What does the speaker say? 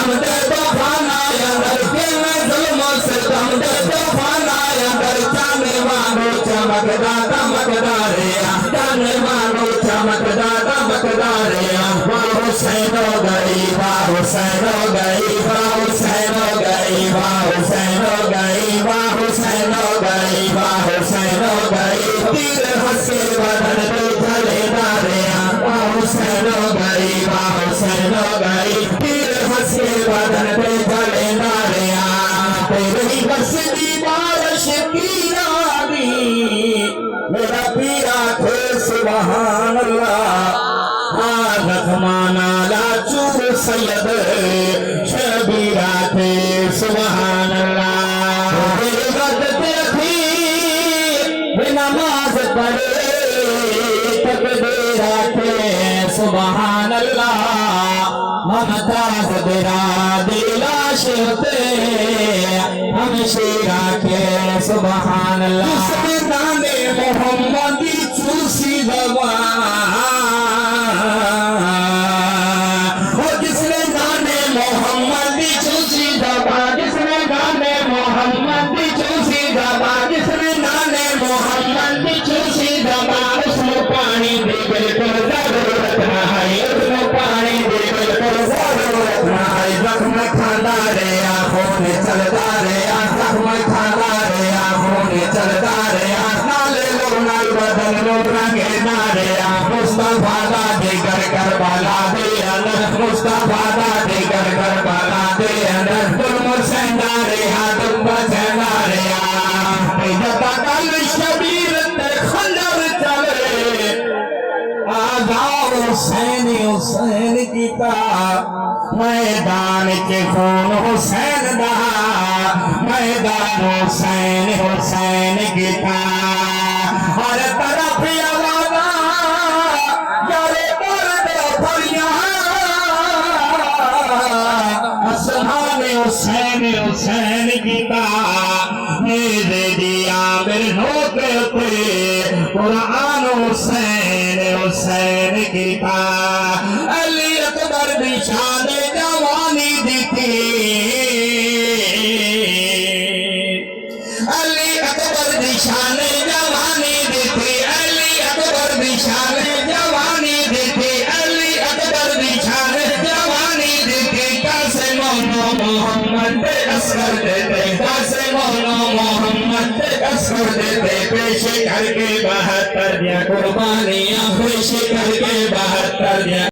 ستم دے دو خانہ اندر کے میں ظلم و ستم دے دو خانہ اندر جانے والو چمکدار چمکدار جانے والو چمکدار چمکدار واہ حسین ہو گئی واہ حسین ہو گئی واہ حسین ہو گئی واہ حسین ہو گئی واہ حسین ہو گئی واہ حسین ہو گئی تیر ہنسے بدن پہ جلے داریاں واہ حسین ہو گئی واہ حسین ہو گئی تیر ہنسے بدن پہ جلے داریاں تیری بستی بارش پیرا دی میرا پیرا تھے سبحان اللہ رحمانا لاچور سید شبیرہ تھے سبحان اللہ غد تھی نماز پڑھے تکبیرہ تھے سبحان اللہ ممتاز برا دلا شہتے ہم شیرہ کے سبحان اللہ جس میں نانے محمدی چوسی زبان جس نے گانے محمدی چوسی زبان جس نے گانے محمدی چوسی زبان جس نے گانے محمدی چوسی زبان اس میں پانی دی بالکل ضرورت نہ ہے اس میں پانی دی بالکل ضرورت نہ ہے زخم کھانا ریا خون چلتا ریا زخم کھانا ریا خون چلتا ریا نالے لو نال بدن لو رنگے ناریا مصطفیٰ دا دیگر کربلا دے انس مصطفیٰ دا دیگر کربلا دے انس ظلم سنداریا دم سنداریا جتا کل شبیر تے خنجر چلے آزاد حسین حسین کیتا میدان کے خون حسین دا میدان حسین حسین کیتا ہر طرف آوازاں یارے درد بھریاں اسحاب حسین حسین کیتا میرے دیا میرے نوکے تے قرآن حسین حسین کیتا علی اکبر دی شان جوانی دیتی علی اکبر دی شان جوانی دیتی علی اکبر دی شان جوانی دیتی علی اکبر دی شان جوانی دیتی کیسے مونو محمد اصغر دیتے کیسے مونو محمد اصغر دیتے پیش کر کے 72 دیا قربانیاں پیش کر کے 72 دیا